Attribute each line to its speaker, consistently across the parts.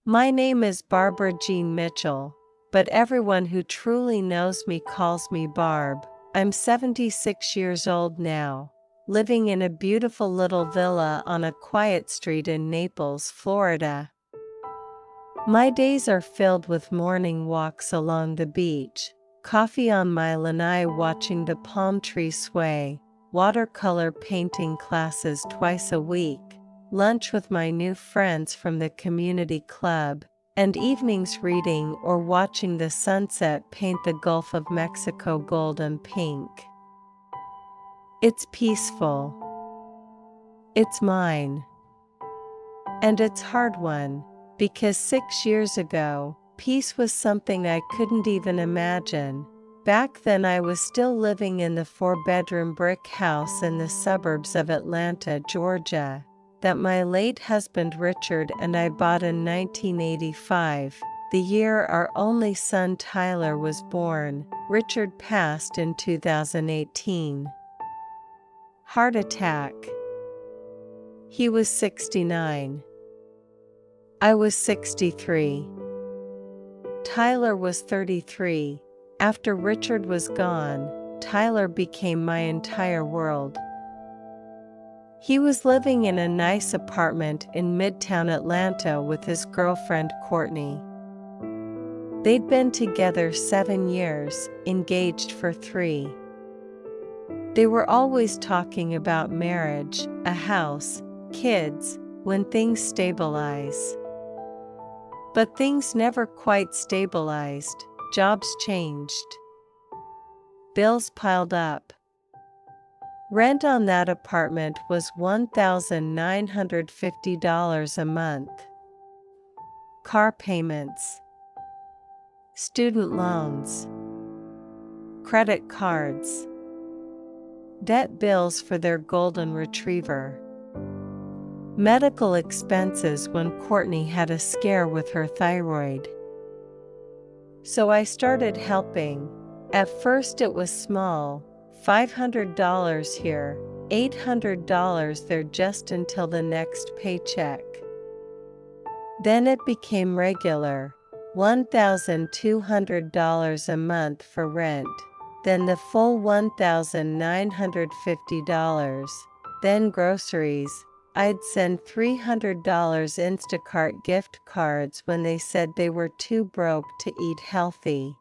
Speaker 1: My name is Barbara Jean Mitchell, but everyone who truly knows me calls me Barb. I'm 76 years old now, living in a beautiful little villa on a quiet street in Naples, Florida. My days are filled with morning walks along the beach, coffee on my lanai watching the palm trees sway, watercolor painting classes twice a week, lunch with my new friends from the community club, and evenings reading or watching the sunset paint the Gulf of Mexico golden pink. It's peaceful. It's mine. And it's hard-won, because 6 years ago, peace was something I couldn't even imagine. Back then I was still living in the 4-bedroom brick house in the suburbs of Atlanta, Georgia, that my late husband Richard and I bought in 1985, the year our only son Tyler was born. Richard passed in 2018. Heart attack. He was 69. I was 63. Tyler was 33. After Richard was gone, Tyler became my entire world. He was living in a nice apartment in Midtown Atlanta with his girlfriend Courtney. They'd been together 7 years, engaged for 3. They were always talking about marriage, a house, kids, when things stabilize. But things never quite stabilized. Jobs changed. Bills piled up. Rent on that apartment was $1,950 a month. Car payments. Student loans. Credit cards. Debt bills for their golden retriever. Medical expenses when Courtney had a scare with her thyroid. So I started helping. At first it was small, $500 here, $800 there, just until the next paycheck. Then it became regular, $1,200 a month for rent, then the full $1,950, then groceries. I'd send $300 Instacart gift cards when they said they were too broke to eat healthy.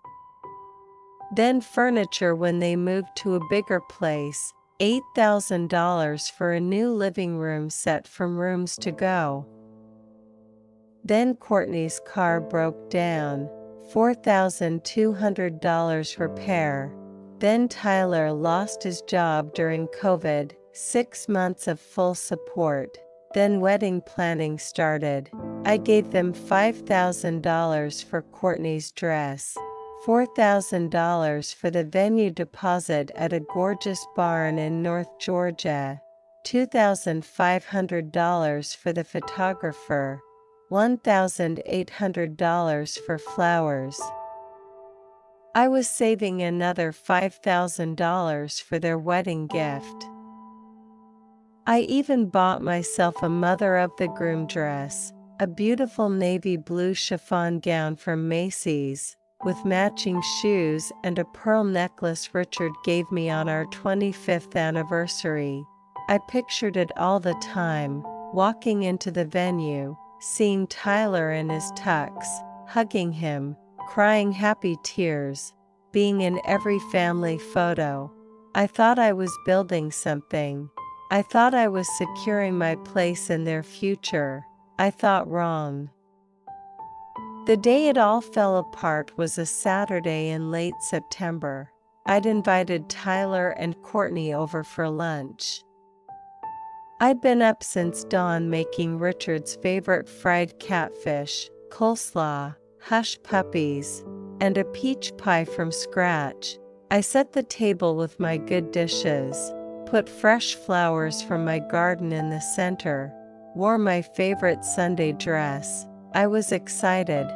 Speaker 1: Then furniture when they moved to a bigger place, $8,000 for a new living room set from rooms to go. Then Courtney's car broke down, $4,200 repair. Then Tyler lost his job during COVID. 6 months of full support. Then wedding planning started. I gave them $5,000 for Courtney's dress, $4,000 for the venue deposit at a gorgeous barn in North Georgia, $2,500 for the photographer, $1,800 for flowers. I was saving another $5,000 for their wedding gift. I even bought myself a mother of the groom dress, a beautiful navy blue chiffon gown from Macy's, with matching shoes and a pearl necklace Richard gave me on our 25th anniversary. I pictured it all the time, walking into the venue, seeing Tyler in his tux, hugging him, crying happy tears, being in every family photo. I thought I was building something. I thought I was securing my place in their future. I thought wrong. The day it all fell apart was a Saturday in late September. I'd invited Tyler and Courtney over for lunch. I'd been up since dawn making Richard's favorite fried catfish, coleslaw, hush puppies, and a peach pie from scratch. I set the table with my good dishes, put fresh flowers from my garden in the center, wore my favorite Sunday dress. I was excited.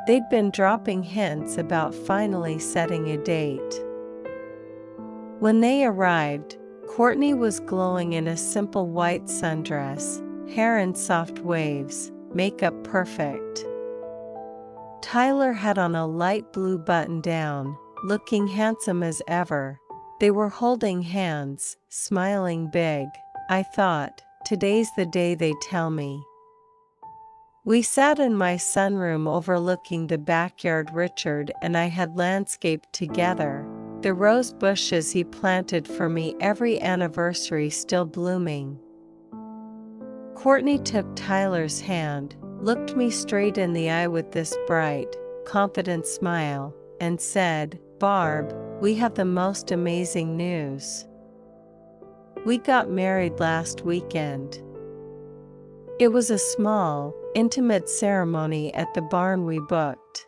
Speaker 1: They'd been dropping hints about finally setting a date. When they arrived, Courtney was glowing in a simple white sundress, hair in soft waves, makeup perfect. Tyler had on a light blue button-down, looking handsome as ever. They were holding hands, smiling big. I thought, today's the day they tell me. We sat in my sunroom overlooking the backyard Richard and I had landscaped together, the rose bushes he planted for me every anniversary still blooming. Courtney took Tyler's hand, looked me straight in the eye with this bright, confident smile, and said, "Barb, we have the most amazing news. We got married last weekend." It was a small, intimate ceremony at the barn we booked.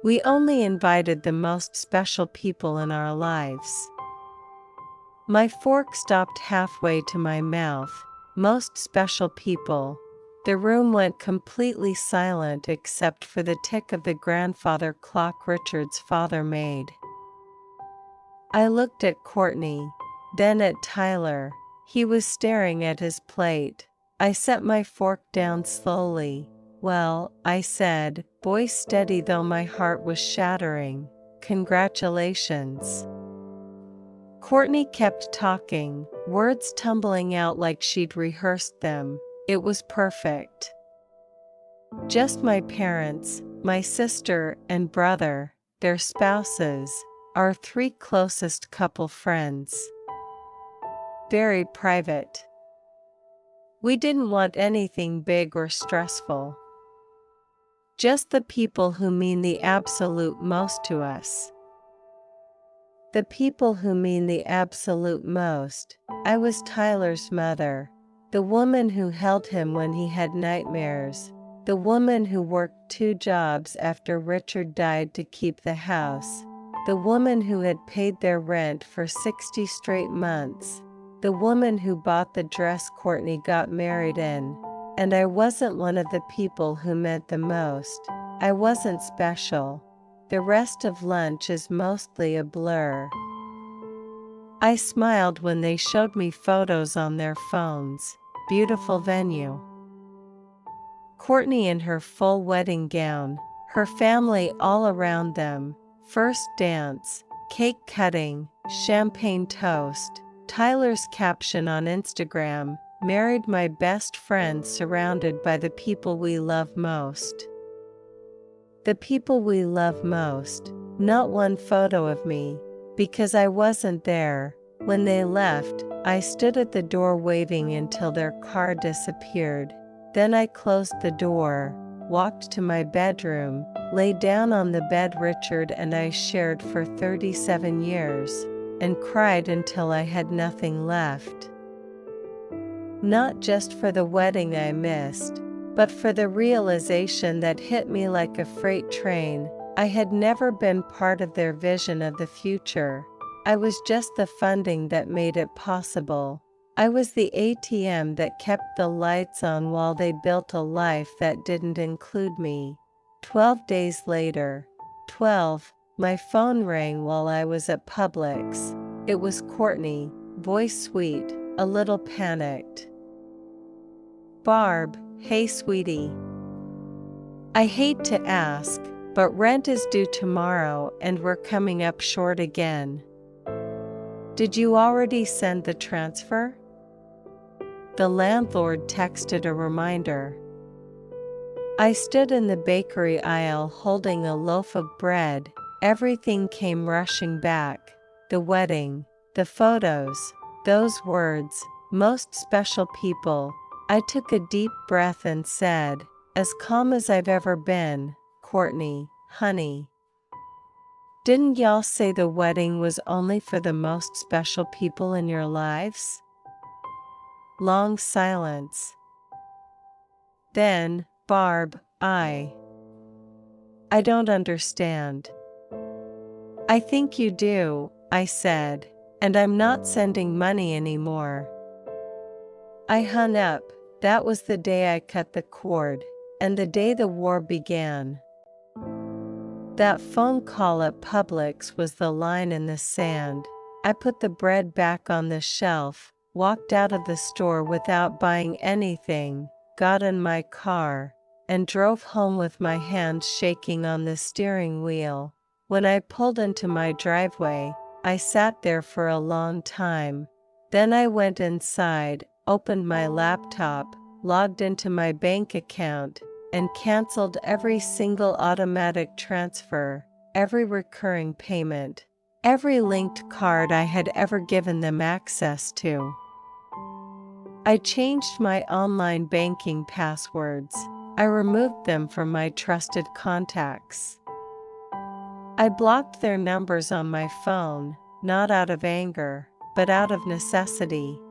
Speaker 1: We only invited the most special people in our lives. My fork stopped halfway to my mouth. Most special people. The room went completely silent except for the tick of the grandfather clock Richard's father made. I looked at Courtney, then at Tyler. He was staring at his plate. I set my fork down slowly. "Well," I said, voice steady though my heart was shattering, "congratulations." Courtney kept talking, words tumbling out like she'd rehearsed them. It was perfect. Just my parents, my sister and brother, their spouses, our 3 closest couple friends. Very private. We didn't want anything big or stressful. Just the people who mean the absolute most to us. The people who mean the absolute most. I was Tyler's mother. The woman who held him when he had nightmares. The woman who worked 2 jobs after Richard died to keep the house. The woman who had paid their rent for 60 straight months. The woman who bought the dress Courtney got married in. And I wasn't one of the people who meant the most. I wasn't special. The rest of lunch is mostly a blur. I smiled when they showed me photos on their phones. Beautiful venue. Courtney in her full wedding gown, her family all around them. First dance, cake cutting, champagne toast. Tyler's caption on Instagram, "Married my best friend surrounded by the people we love most." The people we love most, not one photo of me, because I wasn't there. When they left, I stood at the door waving until their car disappeared. Then I closed the door, walked to my bedroom, lay down on the bed Richard and I shared for 37 years, and cried until I had nothing left. Not just for the wedding I missed, but for the realization that hit me like a freight train. I had never been part of their vision of the future. I was just the funding that made it possible. I was the ATM that kept the lights on while they built a life that didn't include me. 12 days later, 12, my phone rang while I was at Publix. It was Courtney, voice sweet, a little panicked. "Barb, hey sweetie. I hate to ask, but rent is due tomorrow and we're coming up short again. Did you already send the transfer?" The landlord texted a reminder. I stood in the bakery aisle holding a loaf of bread. Everything came rushing back. The wedding, the photos, those words, most special people. I took a deep breath and said, as calm as I've ever been, "Courtney, honey. Didn't y'all say the wedding was only for the most special people in your lives?" Long silence. Then, "Barb, I don't understand." "I think you do," I said, "and I'm not sending money anymore." I hung up. That was the day I cut the cord, and the day the war began. That phone call at Publix was the line in the sand. I put the bread back on the shelf, walked out of the store without buying anything, got in my car, and drove home with my hands shaking on the steering wheel. When I pulled into my driveway, I sat there for a long time. Then I went inside, opened my laptop, logged into my bank account, and canceled every single automatic transfer, every recurring payment, every linked card I had ever given them access to. I changed my online banking passwords. I removed them from my trusted contacts. I blocked their numbers on my phone, not out of anger, but out of necessity.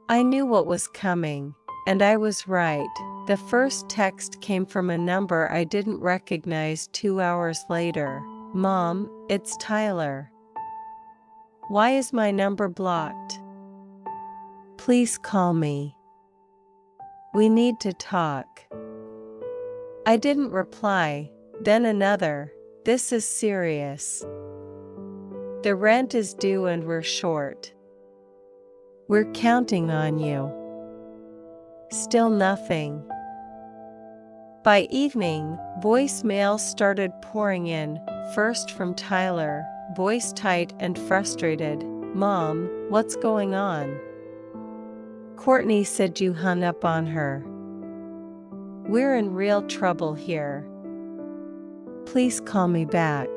Speaker 1: I knew what was coming, and I was right. The first text came from a number I didn't recognize 2 hours later. "Mom, it's Tyler. Why is my number blocked? Please call me. We need to talk." I didn't reply. Then another, "This is serious. The rent is due and we're short. We're counting on you." Still nothing. By evening, voicemails started pouring in, first from Tyler, voice tight and frustrated. "Mom, what's going on? Courtney said you hung up on her. We're in real trouble here. Please call me back."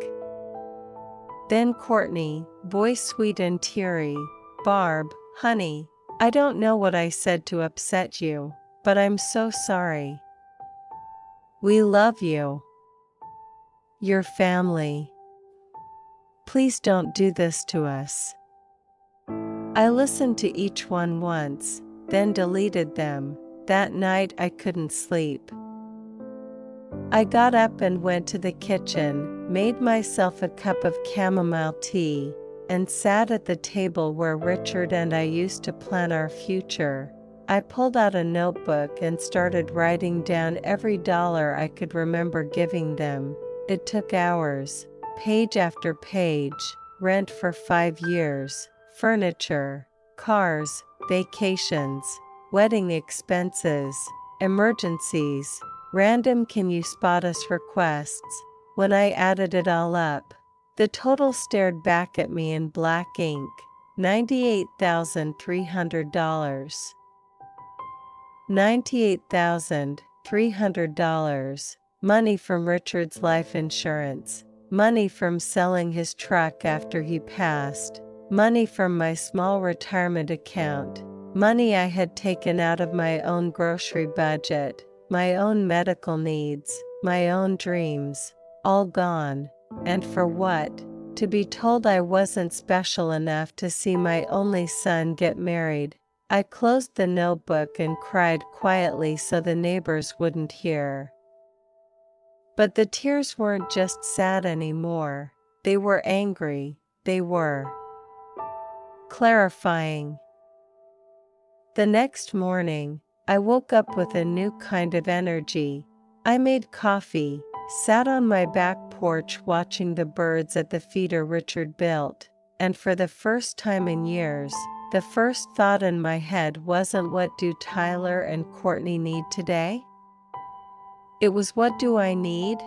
Speaker 1: Then Courtney, voice sweet and teary. "Barb, honey, I don't know what I said to upset you, but I'm so sorry. We love you. Your family. Please don't do this to us." I listened to each one once, then deleted them. That night I couldn't sleep. I got up and went to the kitchen, made myself a cup of chamomile tea, and sat at the table where Richard and I used to plan our future. I pulled out a notebook and started writing down every dollar I could remember giving them. It took hours, page after page: rent for 5 years, furniture, cars, vacations, wedding expenses, emergencies, random "can you spot us" requests. When I added it all up, the total stared back at me in black ink: $98,300. $98,300. Money from Richard's life insurance, money from selling his truck after he passed, money from my small retirement account, money I had taken out of my own grocery budget, my own medical needs, my own dreams, all gone. And for what? To be told I wasn't special enough to see my only son get married. I closed the notebook and cried quietly so the neighbors wouldn't hear. But the tears weren't just sad anymore. They were angry. They were clarifying. The next morning, I woke up with a new kind of energy. I made coffee, sat on my back porch watching the birds at the feeder Richard built, and for the first time in years, the first thought in my head wasn't "what do Tyler and Courtney need today?" It was "what do I need?"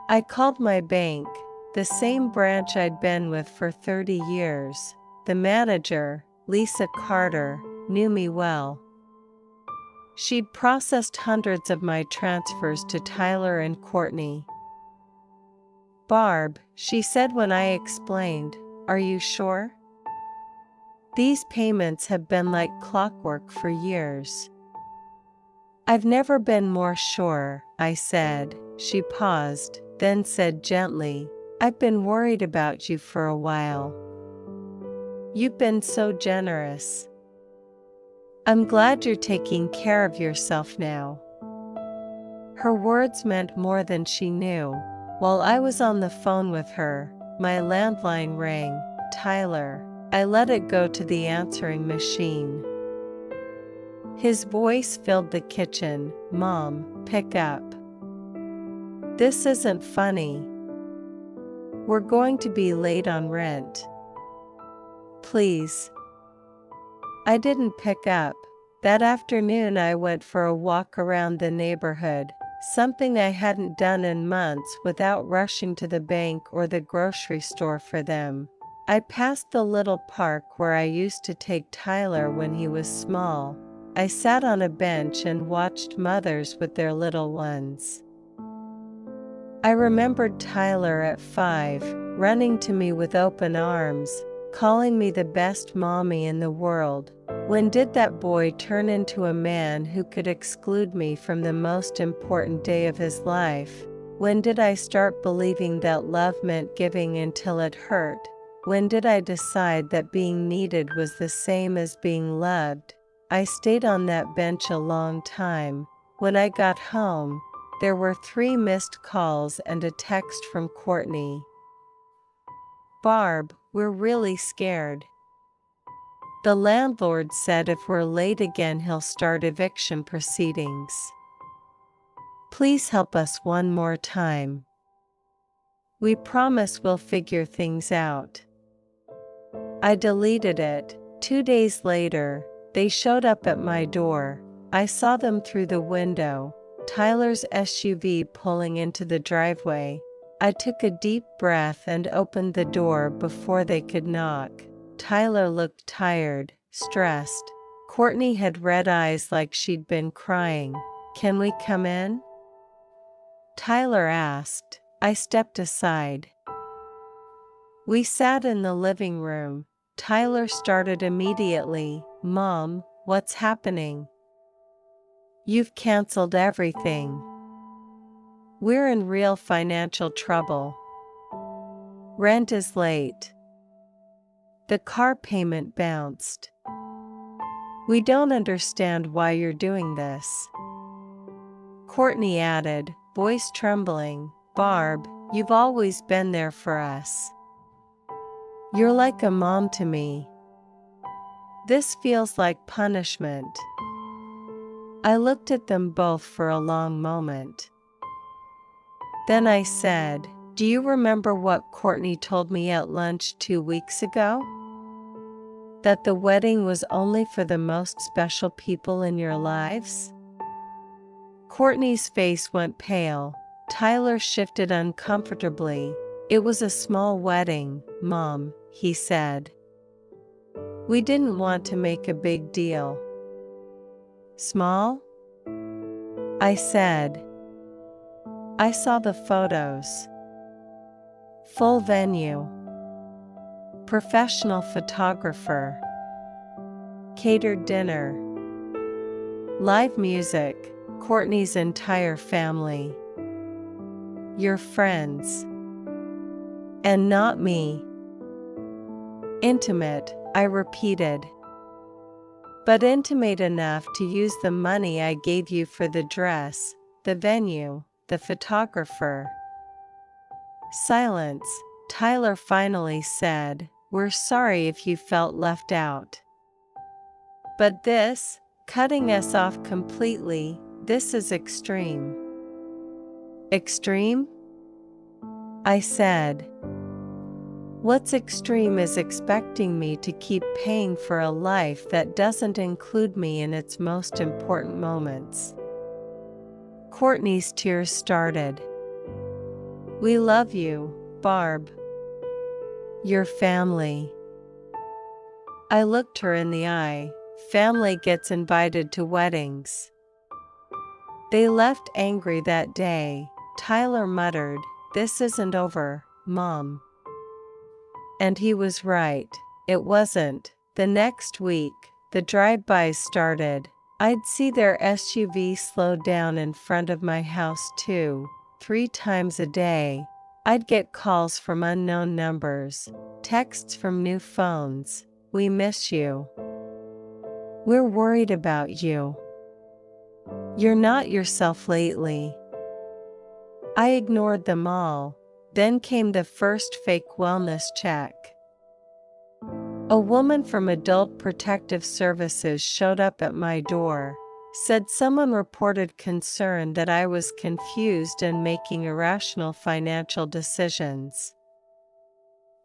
Speaker 1: I called my bank, the same branch I'd been with for 30 years. The manager, Lisa Carter, knew me well. She'd processed hundreds of my transfers to Tyler and Courtney. "Barb," she said when I explained, "are you sure? These payments have been like clockwork for years." "I've never been more sure," I said. She paused, then said gently, "I've been worried about you for a while. You've been so generous. I'm glad you're taking care of yourself now." Her words meant more than she knew. While I was on the phone with her, my landline rang. "Tyler." I let it go to the answering machine. His voice filled the kitchen. "Mom, pick up. This isn't funny. We're going to be late on rent. Please." I didn't pick up. That afternoon I went for a walk around the neighborhood, something I hadn't done in months without rushing to the bank or the grocery store for them. I passed the little park where I used to take Tyler when he was small. I sat on a bench and watched mothers with their little ones. I remembered Tyler at 5, running to me with open arms, calling me the best mommy in the world. When did that boy turn into a man who could exclude me from the most important day of his life? When did I start believing that love meant giving until it hurt? When did I decide that being needed was the same as being loved? I stayed on that bench a long time. When I got home, there were 3 missed calls and a text from Courtney. "Barb, we're really scared. The landlord said if we're late again he'll start eviction proceedings. Please help us one more time. We promise we'll figure things out." I deleted it. 2 days later, they showed up at my door. I saw them through the window, Tyler's SUV pulling into the driveway. I took a deep breath and opened the door before they could knock. Tyler looked tired, stressed. Courtney had red eyes like she'd been crying. "Can we come in?" Tyler asked. I stepped aside. We sat in the living room. Tyler started immediately. "Mom, what's happening? You've canceled everything. We're in real financial trouble. Rent is late. The car payment bounced. We don't understand why you're doing this." Courtney added, voice trembling, "Barb, you've always been there for us. You're like a mom to me. This feels like punishment." I looked at them both for a long moment. Then I said, "Do you remember what Courtney told me at lunch 2 weeks ago? That the wedding was only for the most special people in your lives?" Courtney's face went pale. Tyler shifted uncomfortably. "It was a small wedding, Mom," he said. "We didn't want to make a big deal." "Small?" I said. I saw the photos. Full venue. Professional photographer. Catered dinner. Live music. Courtney's entire family. Your friends. And not me. Intimate, I repeated. But intimate enough to use the money I gave you for the dress, the venue, the photographer. Silence. Tyler finally said, "We're sorry if you felt left out. But this, cutting us off completely, this is extreme." "Extreme?" I said. "What's extreme is expecting me to keep paying for a life that doesn't include me in its most important moments." Courtney's tears started. "We love you, Barb. Your family." I looked her in the eye. Family gets invited to weddings. They left angry that day. Tyler muttered, "This isn't over, Mom." And he was right. It wasn't. The next week, the drive-bys started. I'd see their SUV slow down in front of my house 2, 3 times a day. I'd get calls from unknown numbers, texts from new phones. "We miss you. We're worried about you. You're not yourself lately." I ignored them all. Then came the first fake wellness check. A woman from Adult Protective Services showed up at my door, said someone reported concern that I was confused and making irrational financial decisions.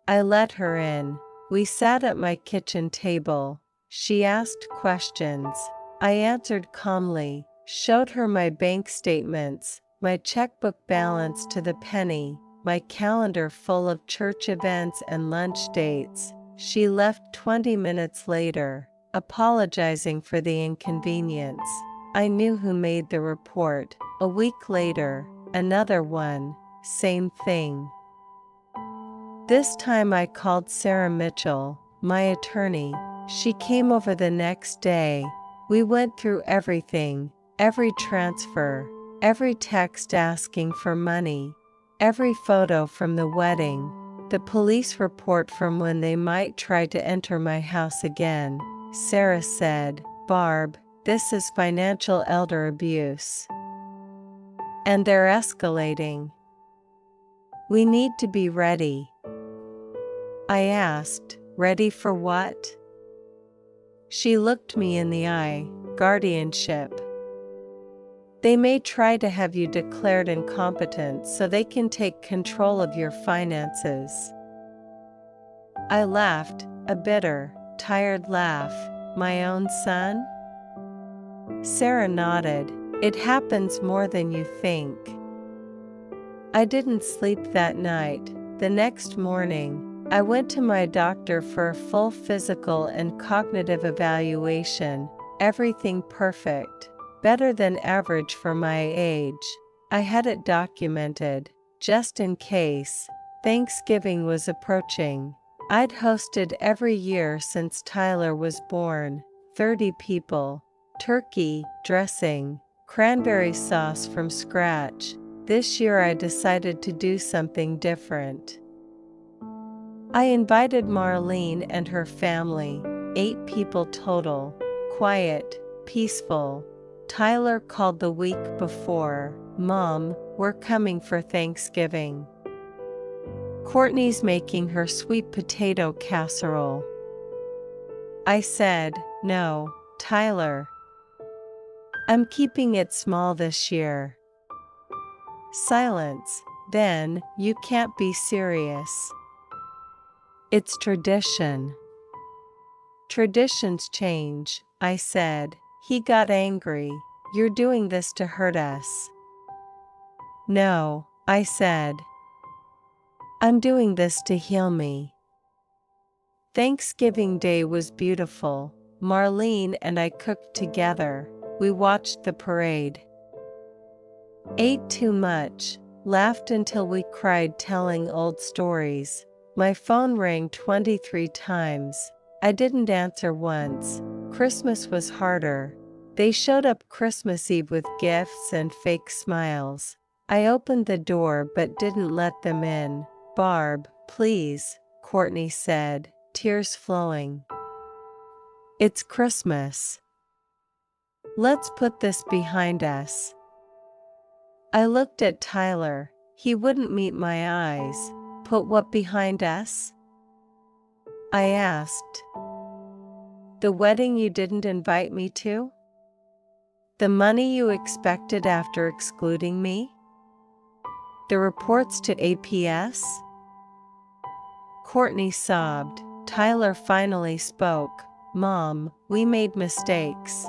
Speaker 1: I let her in. We sat at my kitchen table. She asked questions. I answered calmly, showed her my bank statements, my checkbook balance to the penny, my calendar full of church events and lunch dates. She left 20 minutes later, apologizing for the inconvenience. I knew who made the report. A week later, another one, same thing. This time I called Sarah Mitchell, my attorney. She came over the next day. We went through everything, every transfer, every text asking for money, every photo from the wedding, the police report from when they might try to enter my house again. Sarah said, "Barb, this is financial elder abuse. And they're escalating. We need to be ready." I asked, "Ready for what?" She looked me in the eye. "Guardianship. They may try to have you declared incompetent so they can take control of your finances." I laughed, a bitter, tired laugh. "My own son?" Sarah nodded. "It happens more than you think." I didn't sleep that night. The next morning, I went to my doctor for a full physical and cognitive evaluation. Everything perfect. Better than average for my age. I had it documented, just in case. Thanksgiving was approaching. I'd hosted every year since Tyler was born. 30 people. Turkey, dressing, cranberry sauce from scratch. This year I decided to do something different. I invited Marlene and her family, 8 people total. Quiet, peaceful. Tyler called the week before, "Mom, we're coming for Thanksgiving." Courtney's making her sweet potato casserole. I said, "No, Tyler. I'm keeping it small this year." Silence. Then, "You can't be serious." "It's tradition." "Traditions change," I said. He got angry. "You're doing this to hurt us." "No," I said. "I'm doing this to heal me." Thanksgiving Day was beautiful. Marlene and I cooked together. We watched the parade. Ate too much. Laughed until we cried telling old stories. My phone rang 23 times. I didn't answer once. Christmas was harder. They showed up Christmas Eve with gifts and fake smiles. I opened the door but didn't let them in. "Barb, please," Courtney said, tears flowing. "It's Christmas. Let's put this behind us." I looked at Tyler. He wouldn't meet my eyes. "Put what behind us?" I asked. "The wedding you didn't invite me to? The money you expected after excluding me? The reports to APS?" Courtney sobbed. Tyler finally spoke. "Mom, we made mistakes.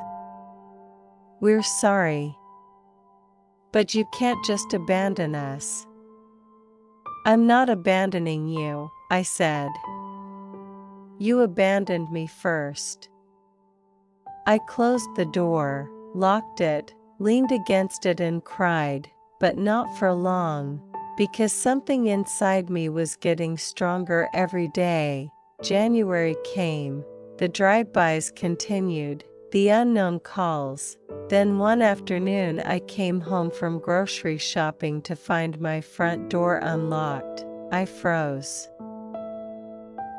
Speaker 1: We're sorry. But you can't just abandon us." "I'm not abandoning you," I said. "You abandoned me first." I closed the door, locked it, leaned against it and cried, but not for long, because something inside me was getting stronger every day. January came. The drive-bys continued, the unknown calls. Then one afternoon I came home from grocery shopping to find my front door unlocked. I froze.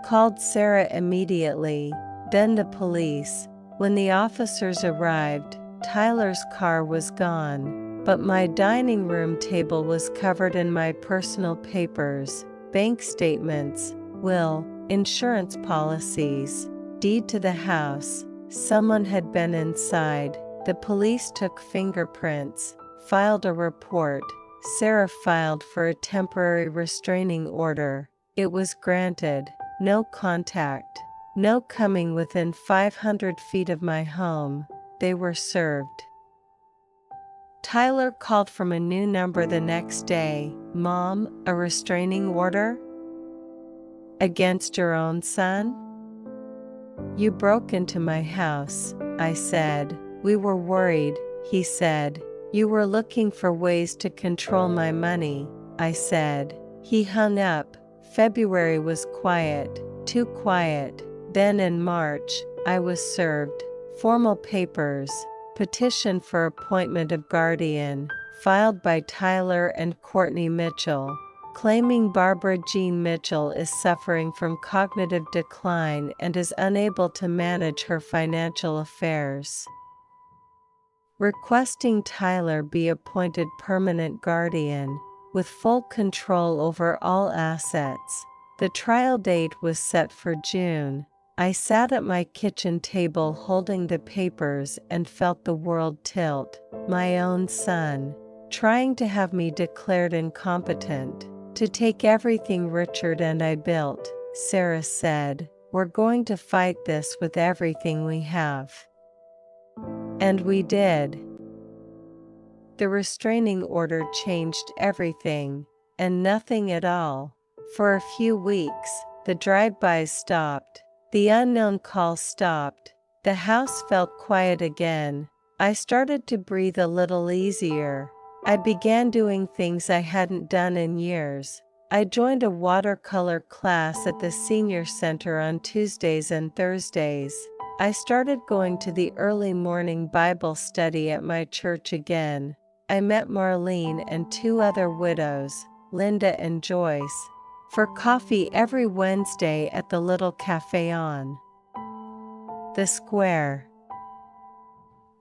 Speaker 1: Called Sarah immediately, then the police. When the officers arrived, Tyler's car was gone, but my dining room table was covered in my personal papers, bank statements, will, insurance policies, deed to the house. Someone had been inside. The police took fingerprints, filed a report. Sarah filed for a temporary restraining order. It was granted. No contact. No coming within 500 feet of my home. they were served. Tyler called from a new number the next day. "Mom, a restraining order? Against your own son?" "You broke into my house," I said. "We were worried," he said. "You were looking for ways to control my money," I said. He hung up. February was quiet, too quiet. Then in March, I was served. Formal papers, petition for appointment of guardian, filed by Tyler and Courtney Mitchell, claiming Barbara Jean Mitchell is suffering from cognitive decline and is unable to manage her financial affairs. Requesting Tyler be appointed permanent guardian, with full control over all assets. The trial date was set for June. I sat at my kitchen table holding the papers and felt the world tilt. My own son, trying to have me declared incompetent, to take everything Richard and I built. Sarah said, "We're going to fight this with everything we have." And we did. The restraining order changed everything, and nothing at all. For a few weeks, the drive-bys stopped. The unknown calls stopped. The house felt quiet again. I started to breathe a little easier. I began doing things I hadn't done in years. I joined a watercolor class at the senior center on Tuesdays and Thursdays. I started going to the early morning Bible study at my church again. I met Marlene and 2 other widows, Linda and Joyce, for coffee every Wednesday at the little cafe on the square.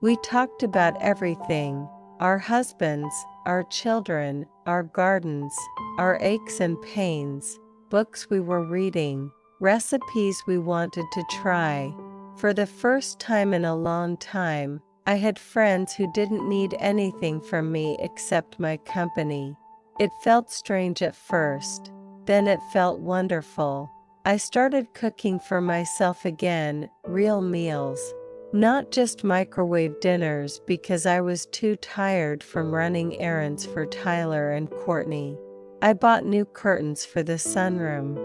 Speaker 1: We talked about everything: our husbands, our children, our gardens, our aches and pains, books we were reading, recipes we wanted to try. For the first time in a long time, I had friends who didn't need anything from me except my company. It felt strange at first. Then it felt wonderful. I started cooking for myself again, real meals. Not just microwave dinners because I was too tired from running errands for Tyler and Courtney. I bought new curtains for the sunroom.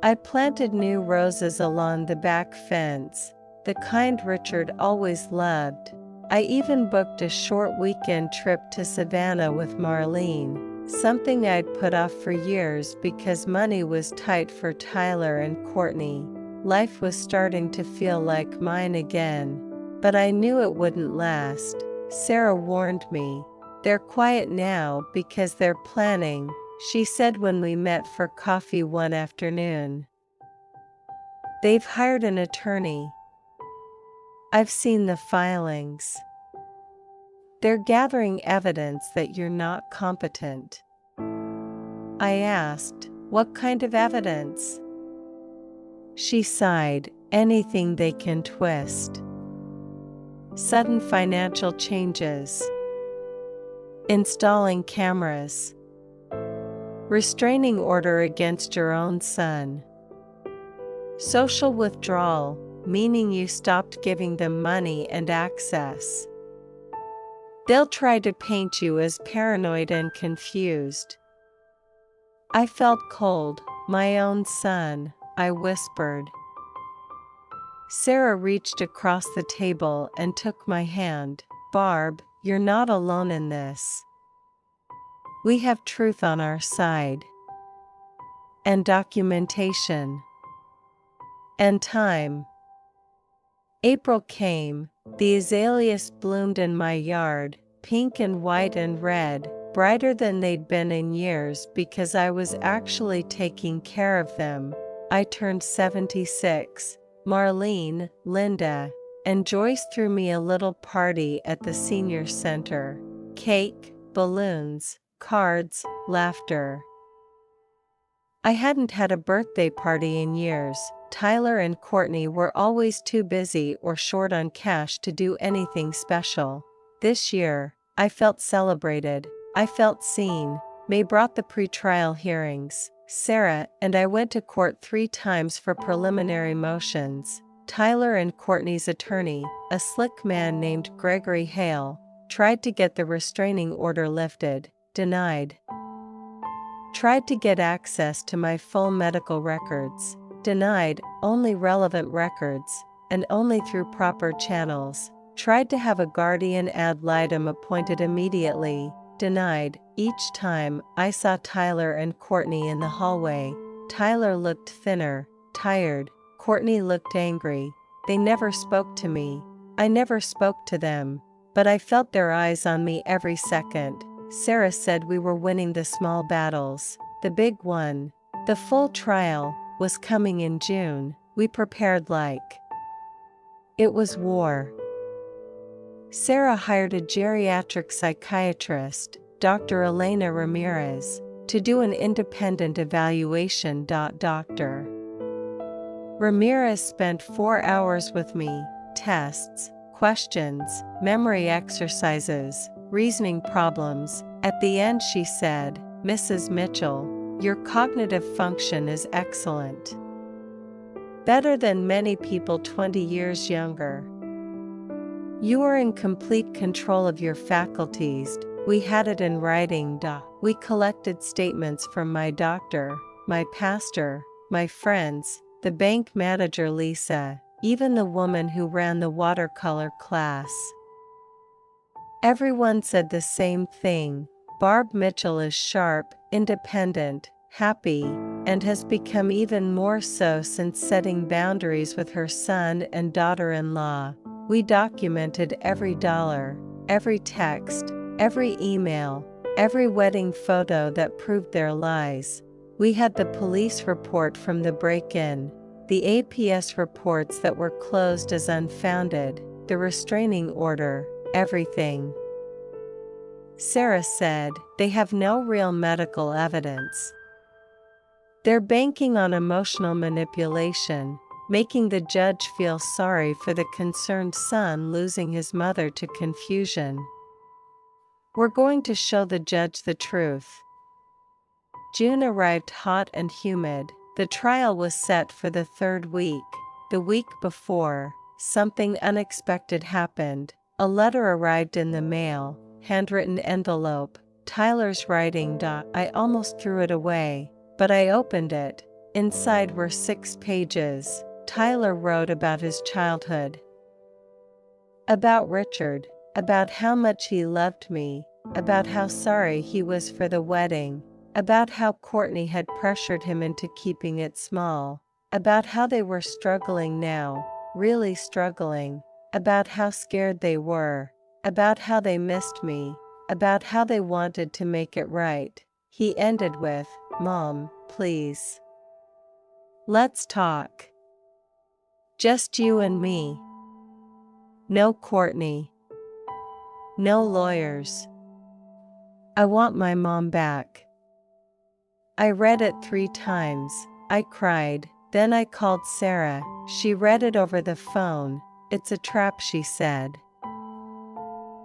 Speaker 1: I planted new roses along the back fence, the kind Richard always loved. I even booked a short weekend trip to Savannah with Marlene, something I'd put off for years because money was tight for Tyler and Courtney. Life was starting to feel like mine again, but I knew it wouldn't last. Sarah warned me. "They're quiet now because they're planning," she said when we met for coffee one afternoon. "They've hired an attorney. I've seen the filings. They're gathering evidence that you're not competent." I asked, "What kind of evidence?" She sighed, "Anything they can twist. Sudden financial changes. Installing cameras. Restraining order against your own son. Social withdrawal, meaning you stopped giving them money and access. They'll try to paint you as paranoid and confused." I felt cold. "My own son," I whispered. Sarah reached across the table and took my hand. "Barb, you're not alone in this. We have truth on our side. And documentation. And time." April came. The azaleas bloomed in my yard, pink and white and red, brighter than they'd been in years because I was actually taking care of them. I turned 76. Marlene, Linda, and Joyce threw me a little party at the senior center. Cake, balloons, cards, laughter. I hadn't had a birthday party in years. Tyler and Courtney were always too busy or short on cash to do anything special. This year, I felt celebrated. I felt seen. May brought the pretrial hearings. Sarah and I went to court 3 times for preliminary motions. Tyler and Courtney's attorney, a slick man named Gregory Hale, tried to get the restraining order lifted, denied. Tried to get access to my full medical records, denied, only relevant records, and only through proper channels. Tried to have a guardian ad litem appointed immediately, denied. Each time I saw Tyler and Courtney in the hallway, Tyler looked thinner, tired, Courtney looked angry. They never spoke to me. I never spoke to them, but I felt their eyes on me every second. Sarah said we were winning the small battles. The big one, the full trial, was coming in June. We prepared like it was war. Sarah hired a geriatric psychiatrist, Dr. Elena Ramirez, to do an independent evaluation. Dr. Ramirez spent 4 hours with me, tests, questions, memory exercises, reasoning problems. At the end she said, "Mrs. Mitchell, your cognitive function is excellent. Better than many people 20 years younger. You are in complete control of your faculties." We had it in writing. We collected statements from my doctor, my pastor, my friends, the bank manager Lisa, even the woman who ran the watercolor class. Everyone said the same thing. Barb Mitchell is sharp, independent, happy, and has become even more so since setting boundaries with her son and daughter-in-law. We documented every dollar, every text, every email, every wedding photo that proved their lies. We had the police report from the break-in, the APS reports that were closed as unfounded, the restraining order, everything. Sarah said, "They have no real medical evidence. They're banking on emotional manipulation, making the judge feel sorry for the concerned son losing his mother to confusion. We're going to show the judge the truth." June arrived hot and humid. The trial was set for the 3rd week. The week before, something unexpected happened. A letter arrived in the mail, handwritten envelope, Tyler's writing. I almost threw it away, but I opened it. Inside were 6 pages. Tyler wrote about his childhood. About Richard. About how much he loved me, about how sorry he was for the wedding, about how Courtney had pressured him into keeping it small, about how they were struggling now, really struggling, about how scared they were, about how they missed me, about how they wanted to make it right. He ended with, "Mom, please. Let's talk. Just you and me. No Courtney. No lawyers. I want my mom back." I read it 3 times. I cried. Then I called Sarah. She read it over the phone. "It's a trap," she said.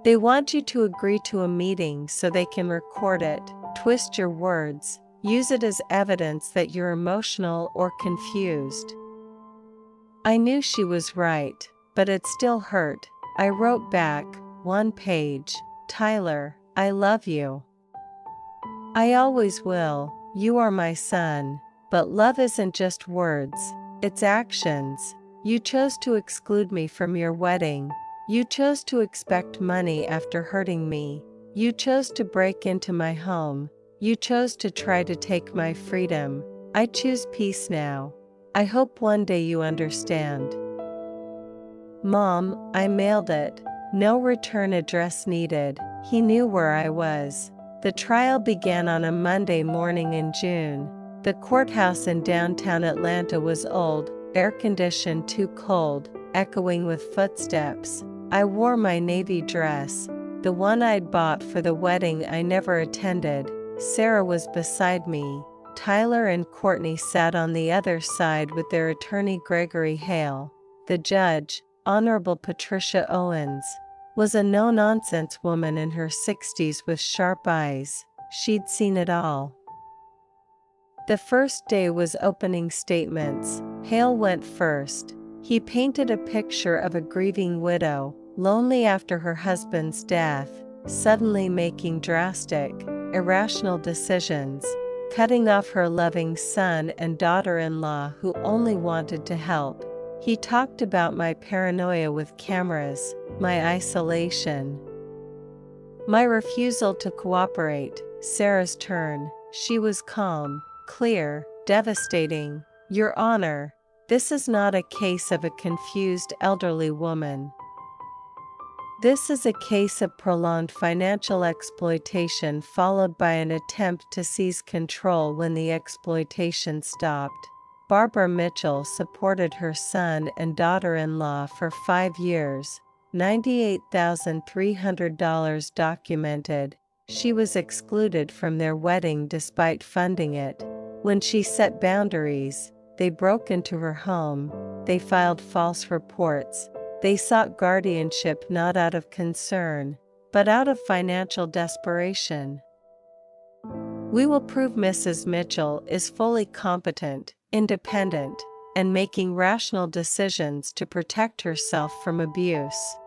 Speaker 1: "They want you to agree to a meeting so they can record it, twist your words, use it as evidence that you're emotional or confused." I knew she was right, but it still hurt. I wrote back, 1 page, "Tyler, I love you. I always will. You are my son. But love isn't just words, it's actions. You chose to exclude me from your wedding. You chose to expect money after hurting me. You chose to break into my home. You chose to try to take my freedom. I choose peace now. I hope one day you understand." Mom, I mailed it. No return address needed. He knew where I was. The trial began on a Monday morning in June. The courthouse in downtown Atlanta was old, air-conditioned, too cold, echoing with footsteps. I wore my navy dress, the one I'd bought for the wedding I never attended. Sarah was beside me. Tyler and Courtney sat on the other side with their attorney Gregory Hale. The judge, Honorable Patricia Owens, was a no-nonsense woman in her 60s with sharp eyes. She'd seen it all. The first day was opening statements. Hale went first. He painted a picture of a grieving widow, lonely after her husband's death, suddenly making drastic, irrational decisions, cutting off her loving son and daughter-in-law who only wanted to help. He talked about my paranoia with cameras, my isolation, my refusal to cooperate. Sarah's turn. She was calm, clear, devastating. Your Honor, this is not a case of a confused elderly woman. This is a case of prolonged financial exploitation followed by an attempt to seize control when the exploitation stopped. Barbara Mitchell supported her son and daughter-in-law for 5 years, $98,300 documented. She was excluded from their wedding despite funding it. When she set boundaries, they broke into her home, they filed false reports, they sought guardianship not out of concern, but out of financial desperation. We will prove Mrs. Mitchell is fully competent, independent, and making rational decisions to protect herself from abuse.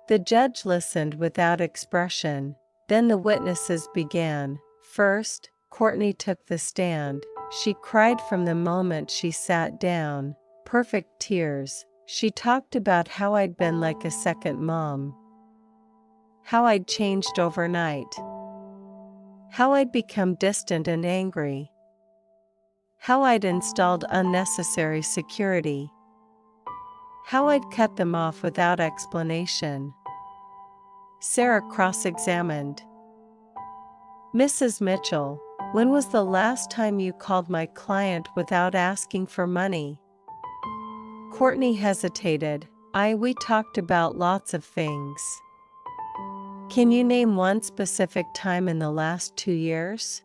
Speaker 1: The judge listened without expression. Then the witnesses began. First, Courtney took the stand. She cried from the moment she sat down, perfect tears. She talked about how I'd been like a second mom, how I'd changed overnight, how I'd become distant and angry, how I'd installed unnecessary security, how I'd cut them off without explanation. Sarah cross-examined. Mrs. Mitchell, when was the last time you called my client without asking for money? Courtney hesitated. We talked about lots of things. Can you name one specific time in the last 2 years?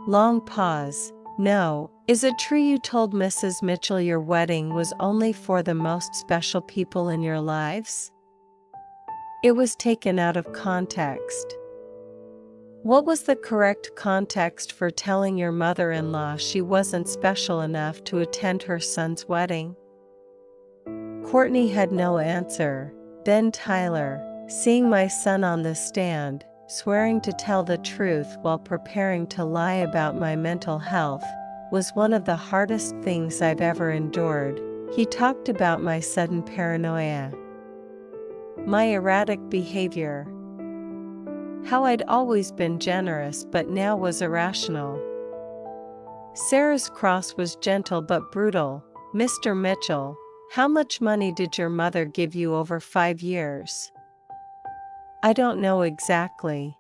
Speaker 1: Long pause. No. Is it true you told Mrs. Mitchell your wedding was only for the most special people in your lives? It was taken out of context. What was the correct context for telling your mother-in-law she wasn't special enough to attend her son's wedding? Courtney had no answer. Then Tyler, seeing my son on the stand, swearing to tell the truth while preparing to lie about my mental health, was one of the hardest things I've ever endured. He talked about my sudden paranoia, my erratic behavior, how I'd always been generous but now was irrational. Sarah's cross was gentle but brutal. Mr. Mitchell, how much money did your mother give you over 5 years? I don't know exactly.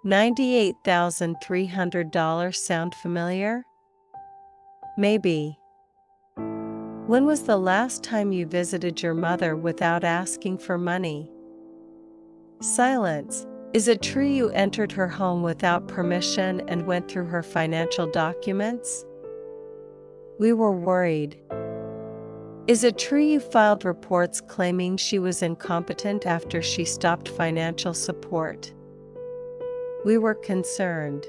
Speaker 1: $98,300 sound familiar? Maybe. When was the last time you visited your mother without asking for money? Silence. Is it true you entered her home without permission and went through her financial documents? We were worried. Is it true you filed reports claiming she was incompetent after she stopped financial support? We were concerned.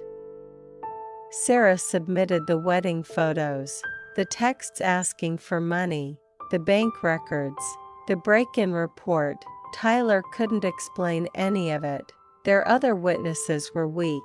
Speaker 1: Sarah submitted the wedding photos, the texts asking for money, the bank records, the break-in report. Tyler couldn't explain any of it. Their other witnesses were weak.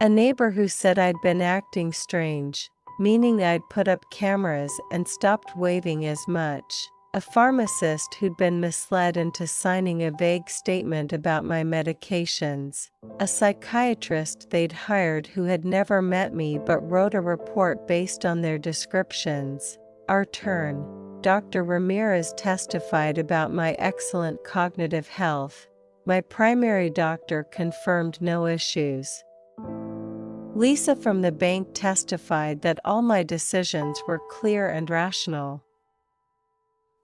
Speaker 1: A neighbor who said I'd been acting strange, meaning I'd put up cameras and stopped waving as much. A pharmacist who'd been misled into signing a vague statement about my medications. A psychiatrist they'd hired who had never met me but wrote a report based on their descriptions. Our turn. Dr. Ramirez testified about my excellent cognitive health. My primary doctor confirmed no issues. Lisa from the bank testified that all my decisions were clear and rational.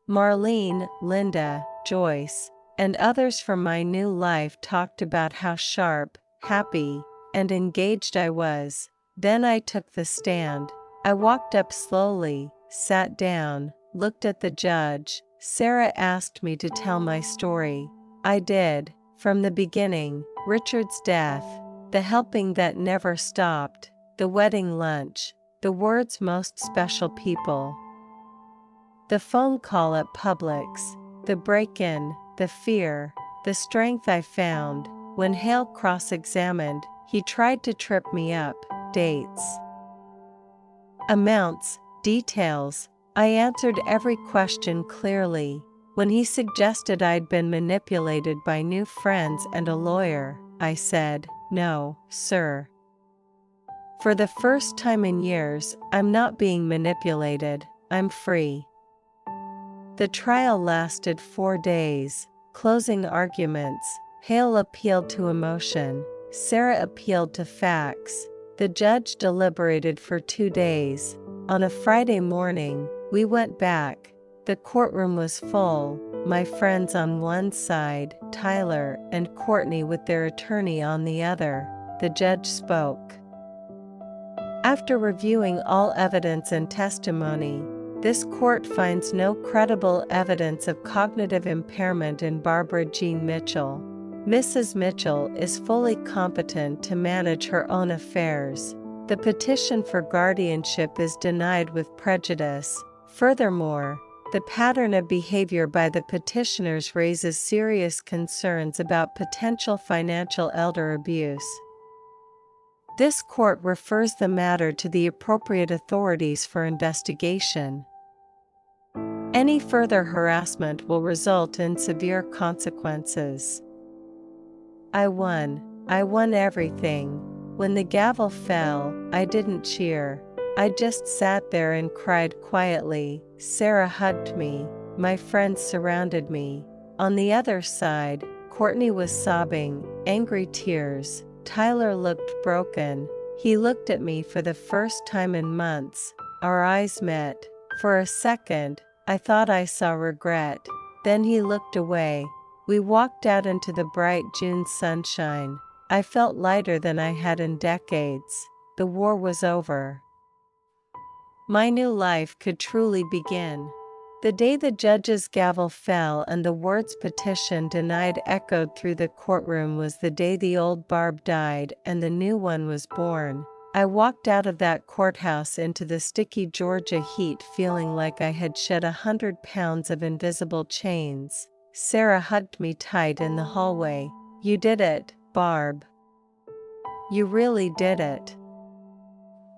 Speaker 1: Marlene, Linda, Joyce, and others from my new life talked about how sharp, happy, and engaged I was. Then I took the stand. I walked up slowly, sat down, looked at the judge. Sarah asked me to tell my story. I did, from the beginning, Richard's death, the helping that never stopped, the wedding lunch, the words most special people. The phone call at Publix, the break-in, the fear, the strength I found. When Hale cross-examined, he tried to trip me up. Dates, amounts, details. I answered every question clearly. When he suggested I'd been manipulated by new friends and a lawyer, I said, "No, sir. For the first time in years, I'm not being manipulated, I'm free." The trial lasted 4 days. Closing arguments. Hale appealed to emotion. Sarah appealed to facts. The judge deliberated for 2 days. On a Friday morning, we went back. The courtroom was full. My friends on one side, Tyler and Courtney with their attorney on the other. The judge spoke. After reviewing all evidence and testimony, this court finds no credible evidence of cognitive impairment in Barbara Jean Mitchell. Mrs. Mitchell is fully competent to manage her own affairs. The petition for guardianship is denied with prejudice. Furthermore, the pattern of behavior by the petitioners raises serious concerns about potential financial elder abuse. This court refers the matter to the appropriate authorities for investigation. Any further harassment will result in severe consequences. I won. I won everything. When the gavel fell, I didn't cheer. I just sat there and cried quietly. Sarah hugged me. My friends surrounded me. On the other side, Courtney was sobbing, angry tears. Tyler looked broken. He looked at me for the first time in months. Our eyes met. For a second, I thought I saw regret. Then he looked away. We walked out into the bright June sunshine. I felt lighter than I had in decades. The war was over. My new life could truly begin. The day the judge's gavel fell and the words petition denied echoed through the courtroom was the day the old Barb died and the new one was born. I walked out of that courthouse into the sticky Georgia heat feeling like I had shed 100 pounds of invisible chains. Sarah hugged me tight in the hallway. "You did it, Barb. You really did it."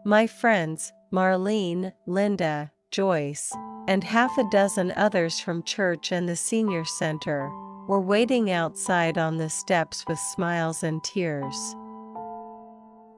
Speaker 1: My friends, Marlene, Linda, Joyce, and half a dozen others from church and the senior center, were waiting outside on the steps with smiles and tears.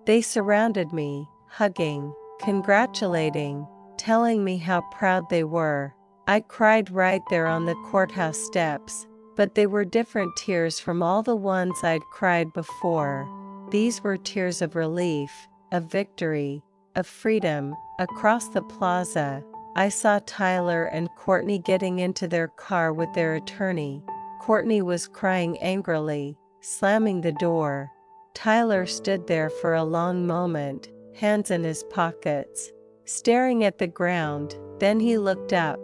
Speaker 1: They surrounded me, hugging, congratulating, telling me how proud they were. I cried right there on the courthouse steps, but they were different tears from all the ones I'd cried before. These were tears of relief, of victory, of freedom. Across the plaza, I saw Tyler and Courtney getting into their car with their attorney. Courtney was crying angrily, slamming the door. Tyler stood there for a long moment, hands in his pockets, staring at the ground. Then he looked up.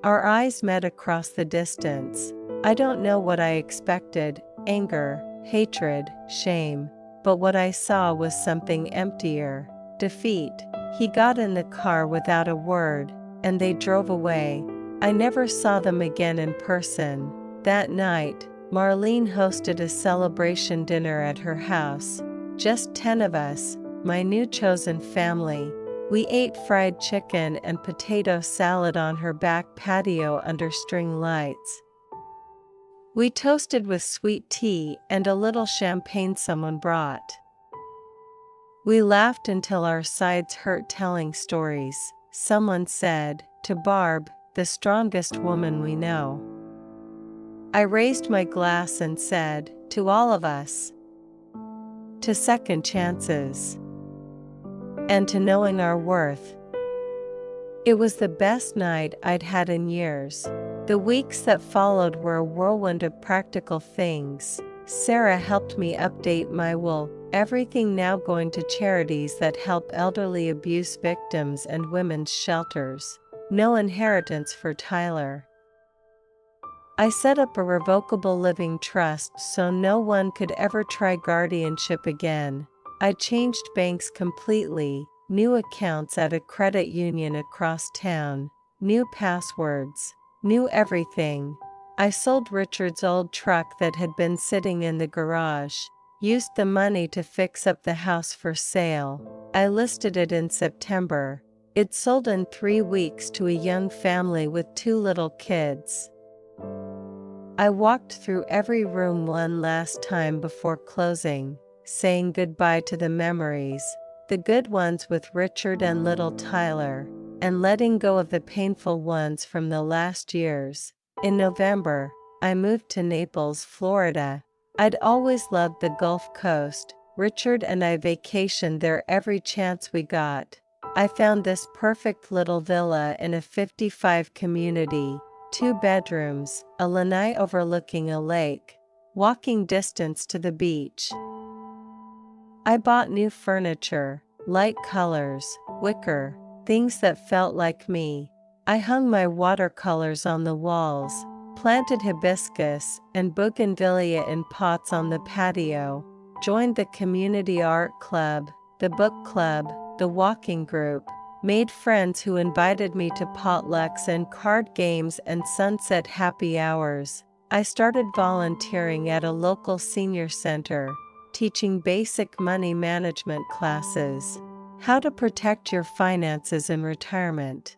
Speaker 1: Our eyes met across the distance. I don't know what I expected, anger, hatred, shame, but what I saw was something emptier, defeat. He got in the car without a word, and they drove away. I never saw them again in person. That night, Marlene hosted a celebration dinner at her house. Just 10 of us, my new chosen family. We ate fried chicken and potato salad on her back patio under string lights. We toasted with sweet tea and a little champagne someone brought. We laughed until our sides hurt telling stories. Someone said, "To Barb, the strongest woman we know." I raised my glass and said, "To all of us. To second chances. And to knowing our worth." It was the best night I'd had in years. The weeks that followed were a whirlwind of practical things. Sarah helped me update my will, everything now going to charities that help elderly abuse victims and women's shelters. No inheritance for Tyler. I set up a revocable living trust so no one could ever try guardianship again. I changed banks completely. new accounts at a credit union across town, new passwords, new everything. I sold Richard's old truck that had been sitting in the garage, used the money to fix up the house for sale. I listed it in September. It sold in 3 weeks to a young family with 2 little kids. I walked through every room one last time before closing, saying goodbye to the memories, the good ones with Richard and little Tyler, and letting go of the painful ones from the last years. In November, I moved to Naples, Florida. I'd always loved the Gulf Coast. Richard and I vacationed there every chance we got. I found this perfect little villa in a 55 community, 2 bedrooms, a lanai overlooking a lake, walking distance to the beach. I bought new furniture, light colors, wicker, things that felt like me. I hung my watercolors on the walls, planted hibiscus and bougainvillea in pots on the patio, joined the community art club, the book club, the walking group, made friends who invited me to potlucks and card games and sunset happy hours. I started volunteering at a local senior center, teaching basic money management classes, how to protect your finances in retirement.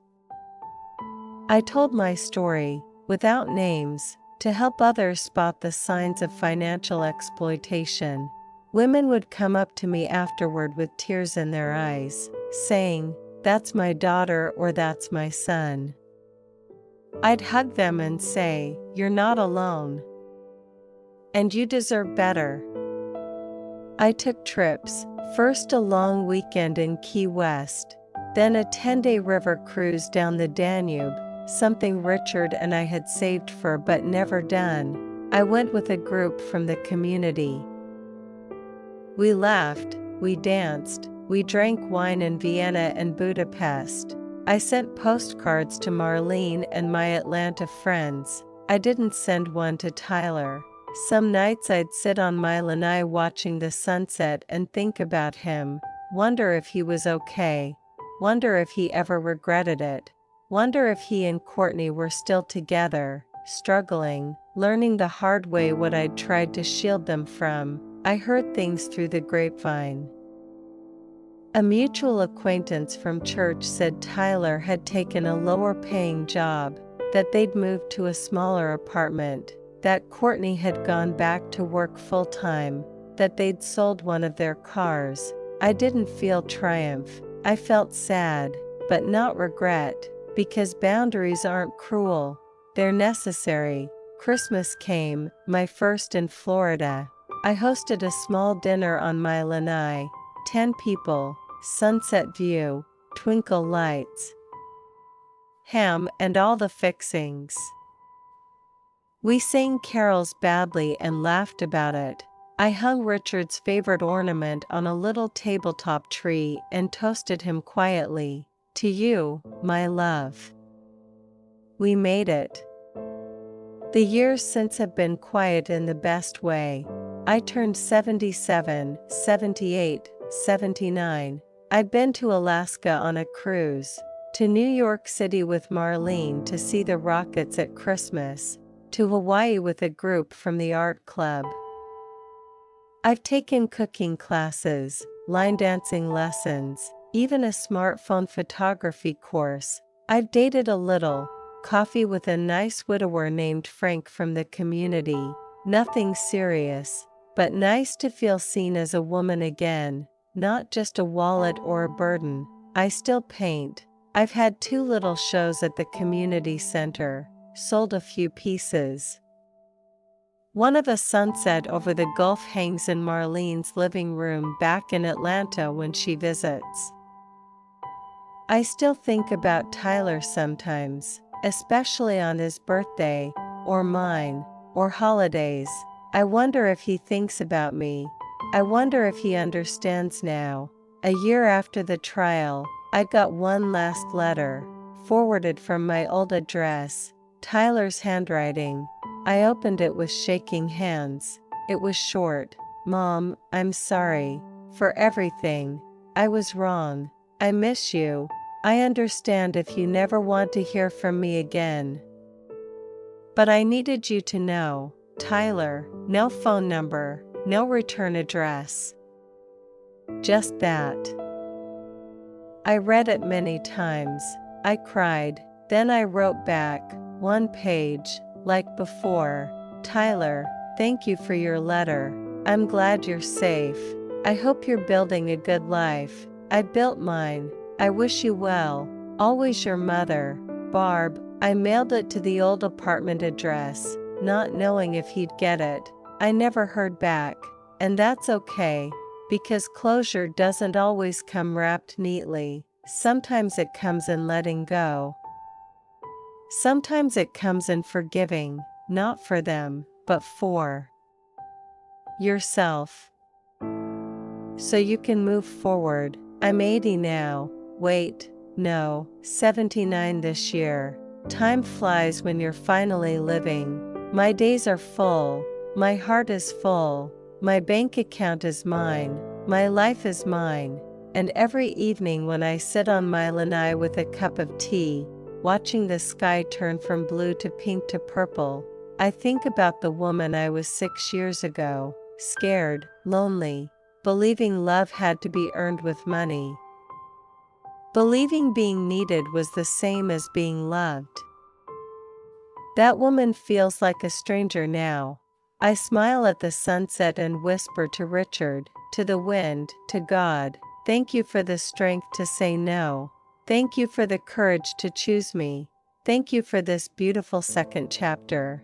Speaker 1: I told my story, without names, to help others spot the signs of financial exploitation. Women would come up to me afterward with tears in their eyes, saying, "That's my daughter," or "That's my son." I'd hug them and say, "You're not alone. And you deserve better." I took trips, first a long weekend in Key West, then a 10-day river cruise down the Danube, something Richard and I had saved for but never done. I went with a group from the community. We laughed, we danced, we drank wine in Vienna and Budapest. I sent postcards to Marlene and my Atlanta friends. I didn't send one to Tyler. Some nights I'd sit on my lanai watching the sunset and think about him, wonder if he was okay, wonder if he ever regretted it, wonder if he and Courtney were still together, struggling, learning the hard way what I'd tried to shield them from. I heard things through the grapevine. A mutual acquaintance from church said Tyler had taken a lower-paying job, that they'd moved to a smaller apartment, that Courtney had gone back to work full-time, that they'd sold one of their cars. I didn't feel triumph. I felt sad, but not regret, because boundaries aren't cruel. They're necessary. Christmas came, my first in Florida. I hosted a small dinner on my lanai, 10 people, sunset view, twinkle lights, ham and all the fixings. We sang carols badly and laughed about it. I hung Richard's favorite ornament on a little tabletop tree and toasted him quietly. "To you, my love." We made it. The years since have been quiet in the best way. I turned 77, 78, 79. I'd been to Alaska on a cruise, to New York City with Marlene to see the rockets at Christmas, to Hawaii with a group from the art club. I've taken cooking classes, line dancing lessons, even a smartphone photography course. I've dated a little, coffee with a nice widower named Frank from the community. Nothing serious, but nice to feel seen as a woman again, not just a wallet or a burden. I still paint. I've had 2 little shows at the community center, sold a few pieces. One of a sunset over the Gulf hangs in Marlene's living room back in Atlanta when she visits. I still think about Tyler sometimes, especially on his birthday, or mine, or holidays. I wonder if he thinks about me. I wonder if he understands now. A year after the trial, I got one last letter, forwarded from my old address, Tyler's handwriting. I opened it with shaking hands. It was short. "Mom, I'm sorry for everything. I was wrong. I miss you. I understand if you never want to hear from me again. But I needed you to know, Tyler, no phone number, no return address. Just that. I read it many times. I cried. Then I wrote back, one page, like before. Tyler, thank you for your letter. I'm glad you're safe. I hope you're building a good life. I built mine. I wish you well. Always your mother, Barb. I mailed it to the old apartment address, not knowing if he'd get it. I never heard back. And that's okay, because closure doesn't always come wrapped neatly. Sometimes it comes in letting go. Sometimes it comes in forgiving, not for them, but for yourself. So you can move forward. I'm 80 now. Wait, no, 79 this year. Time flies when you're finally living. My days are full. My heart is full. My bank account is mine. My life is mine. And every evening when I sit on my lanai with a cup of tea, watching the sky turn from blue to pink to purple, I think about the woman I was 6 years ago, scared, lonely, believing love had to be earned with money. Believing being needed was the same as being loved. That woman feels like a stranger now. I smile at the sunset and whisper to Richard, to the wind, to God, thank you for the strength to say no. Thank you for the courage to choose me. Thank you for this beautiful second chapter.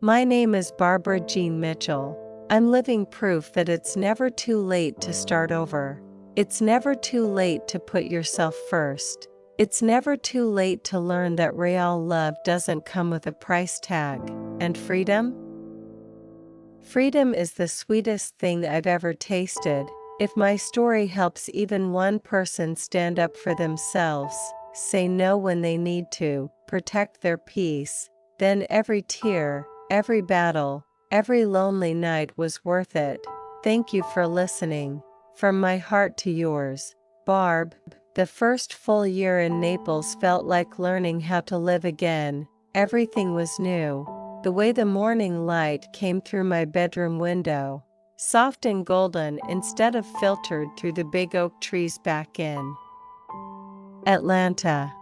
Speaker 1: My name is Barbara Jean Mitchell. I'm living proof that it's never too late to start over. It's never too late to put yourself first. It's never too late to learn that real love doesn't come with a price tag. And freedom? Freedom is the sweetest thing I've ever tasted. If my story helps even one person stand up for themselves, say no when they need to, protect their peace, then every tear, every battle, every lonely night was worth it. Thank you for listening. From my heart to yours, Barb. The first full year in Naples felt like learning how to live again. Everything was new. The way the morning light came through my bedroom window, soft and golden instead of filtered through the big oak trees back in Atlanta.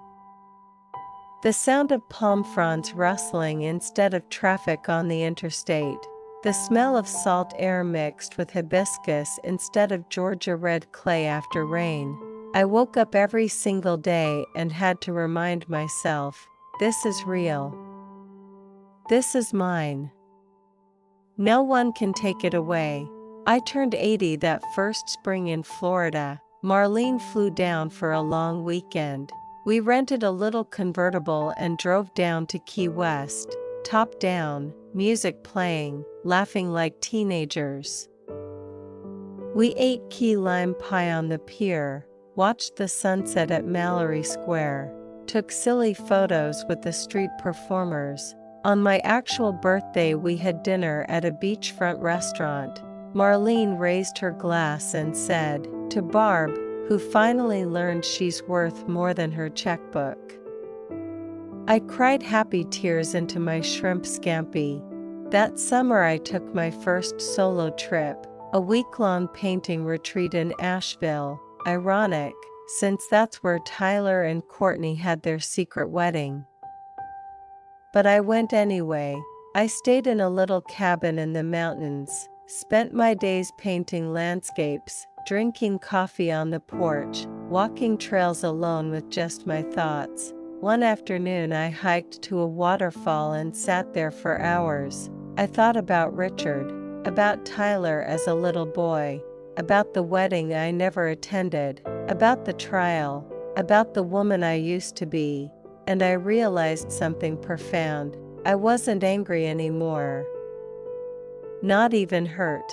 Speaker 1: The sound of palm fronds rustling instead of traffic on the interstate. The smell of salt air mixed with hibiscus instead of Georgia red clay after rain. I woke up every single day and had to remind myself, this is real. This is mine. No one can take it away. I turned 80 that first spring in Florida. Marlene flew down for a long weekend. We rented a little convertible and drove down to Key West, top down, music playing, laughing like teenagers. We ate key lime pie on the pier, watched the sunset at Mallory Square, took silly photos with the street performers. On my actual birthday we had dinner at a beachfront restaurant. Marlene raised her glass and said, to Barb, who finally learned she's worth more than her checkbook. I cried happy tears into my shrimp scampi. That summer I took my first solo trip, a week-long painting retreat in Asheville. Ironic, since that's where Tyler and Courtney had their secret wedding. But I went anyway. I stayed in a little cabin in the mountains, spent my days painting landscapes, drinking coffee on the porch, walking trails alone with just my thoughts. One afternoon I hiked to a waterfall and sat there for hours. I thought about Richard, about Tyler as a little boy, about the wedding I never attended, about the trial, about the woman I used to be, and I realized something profound. I wasn't angry anymore. Not even hurt.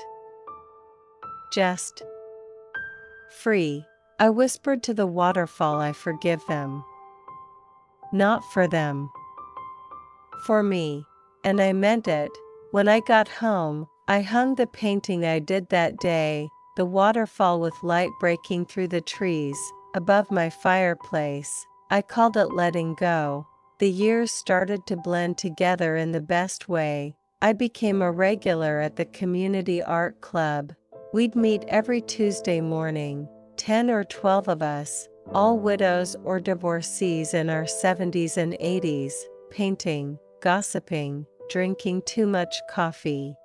Speaker 1: Just free. I whispered to the waterfall, I forgive them. Not for them. For me. And I meant it. When I got home, I hung the painting I did that day, the waterfall with light breaking through the trees, above my fireplace. I called it letting go. The years started to blend together in the best way. I became a regular at the community art club. We'd meet every Tuesday morning, 10 or 12 of us, all widows or divorcees in our 70s and 80s, painting, gossiping, drinking too much coffee.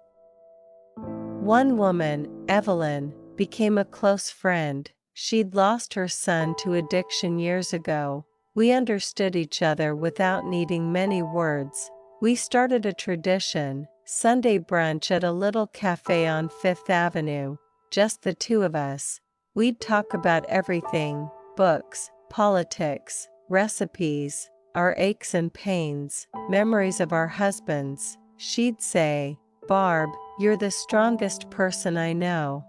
Speaker 1: One woman, Evelyn, became a close friend. She'd lost her son to addiction years ago. We understood each other without needing many words. We started a tradition, Sunday brunch at a little cafe on Fifth Avenue, just the two of us. We'd talk about everything, books, politics, recipes, our aches and pains, memories of our husbands. She'd say, "Barb, you're the strongest person I know."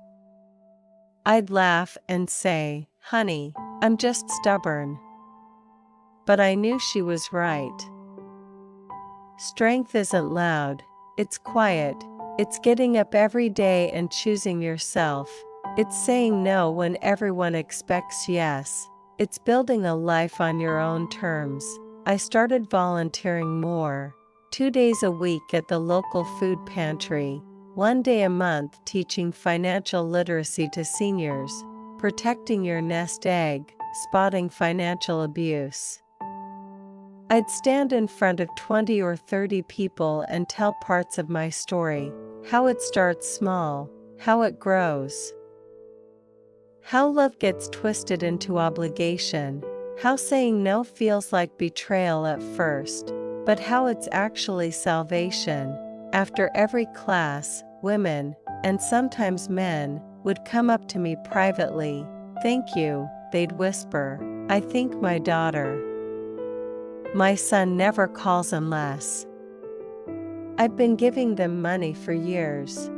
Speaker 1: I'd laugh and say, "Honey, I'm just stubborn." But I knew she was right. Strength isn't loud, it's quiet. It's getting up every day and choosing yourself. It's saying no when everyone expects yes. It's building a life on your own terms. I started volunteering more. 2 days a week at the local food pantry. 1 day a month teaching financial literacy to seniors. Protecting your nest egg, spotting financial abuse. I'd stand in front of 20 or 30 people and tell parts of my story. How it starts small, how it grows. How love gets twisted into obligation. How saying no feels like betrayal at first, but how it's actually salvation. After every class, women, and sometimes men, would come up to me privately. "Thank you," they'd whisper. "I think my daughter. My son never calls unless." I've been giving them money for years.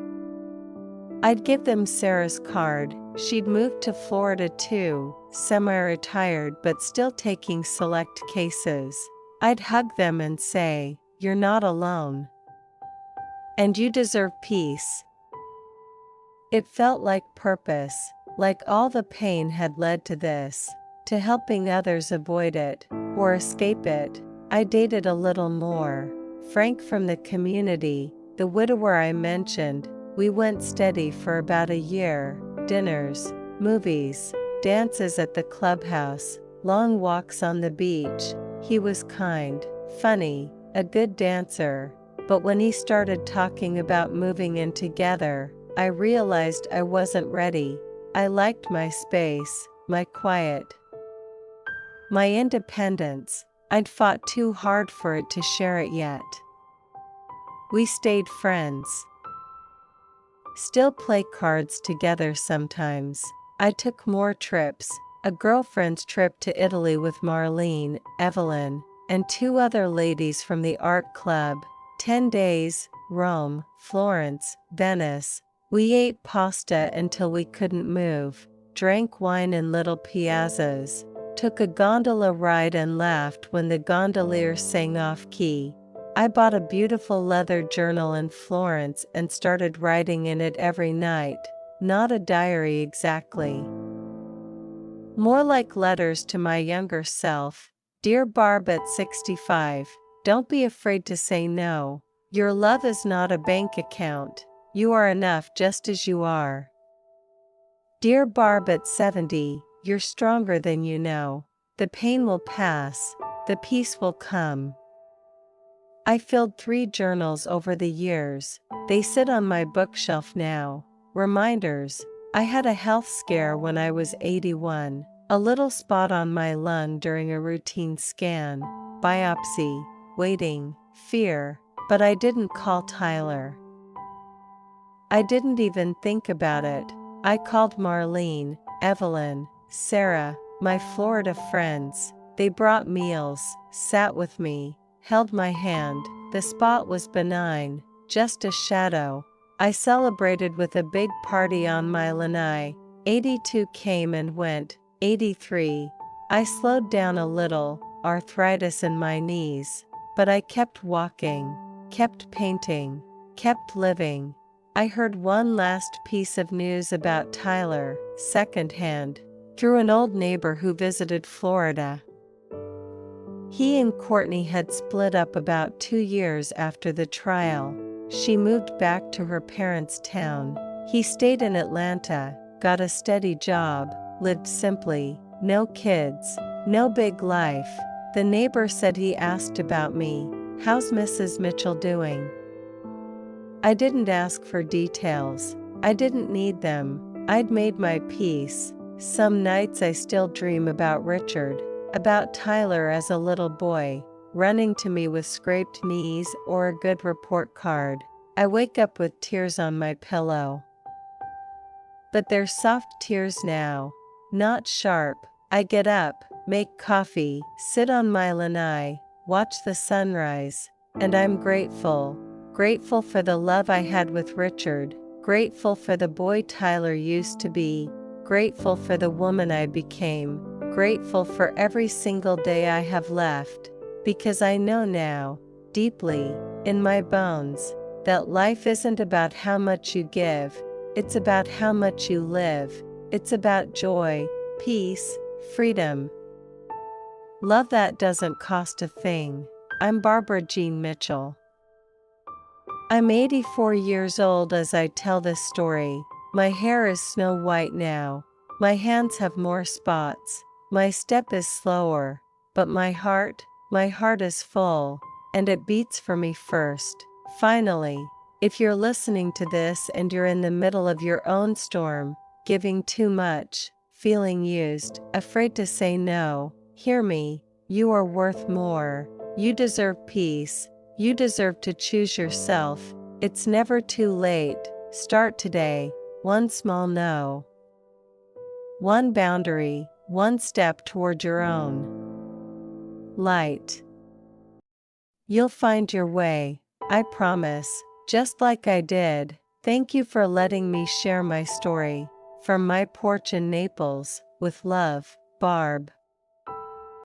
Speaker 1: I'd give them Sarah's card. She'd moved to Florida too, semi-retired but still taking select cases. I'd hug them and say, "You're not alone. And you deserve peace." It felt like purpose, like all the pain had led to this, to helping others avoid it, or escape it. I dated a little more. Frank from the community, the widower I mentioned. We went steady for about a year. Dinners, movies, dances at the clubhouse, long walks on the beach. He was kind, funny, a good dancer. But when he started talking about moving in together, I realized I wasn't ready. I liked my space, my quiet, my independence. I'd fought too hard for it to share it yet. We stayed friends. Still play cards together sometimes. I took more trips, a girlfriend's trip to Italy with Marlene, Evelyn, and 2 other ladies from the art club. 10 days, Rome, Florence, Venice. We ate pasta until we couldn't move, drank wine in little piazzas, took a gondola ride and laughed when the gondolier sang off key. I bought a beautiful leather journal in Florence and started writing in it every night. Not a diary exactly. More like letters to my younger self. Dear Barb at 65, don't be afraid to say no. Your love is not a bank account. You are enough just as you are. Dear Barb at 70, you're stronger than you know. The pain will pass. The peace will come. I filled 3 journals over the years. They sit on my bookshelf now. Reminders. I had a health scare when I was 81. A little spot on my lung during a routine scan. Biopsy. Waiting. Fear. But I didn't call Tyler. I didn't even think about it. I called Marlene, Evelyn, Sarah, my Florida friends. They brought meals, sat with me, held my hand. The spot was benign, just a shadow. I celebrated with a big party on my lanai. 82 came and went. 83. I slowed down a little, arthritis in my knees. But I kept walking, kept painting, kept living. I heard one last piece of news about Tyler, secondhand, through an old neighbor who visited Florida. He and Courtney had split up about 2 years after the trial. She moved back to her parents' town. He stayed in Atlanta, got a steady job, lived simply, no kids, no big life. The neighbor said he asked about me. "How's Mrs. Mitchell doing?" I didn't ask for details. I didn't need them. I'd made my peace. Some nights I still dream about Richard, about Tyler as a little boy, running to me with scraped knees or a good report card. I wake up with tears on my pillow. But they're soft tears now, not sharp. I get up, make coffee, sit on my lanai, watch the sunrise, and I'm grateful. Grateful for the love I had with Richard, grateful for the boy Tyler used to be, grateful for the woman I became, grateful for every single day I have left, because I know now, deeply, in my bones, that life isn't about how much you give, it's about how much you live. It's about joy, peace, freedom. Love that doesn't cost a thing. I'm Barbara Jean Mitchell. I'm 84 years old as I tell this story. My hair is snow white now. My hands have more spots. My step is slower. But my heart is full. And it beats for me first. Finally, if you're listening to this and you're in the middle of your own storm, giving too much, feeling used, afraid to say no, hear me. You are worth more. You deserve peace. You deserve to choose yourself. It's never too late. Start today. One small no. One boundary, one step toward your own light. You'll find your way, I promise, just like I did. Thank you for letting me share my story. From my porch in Naples, with love, Barb.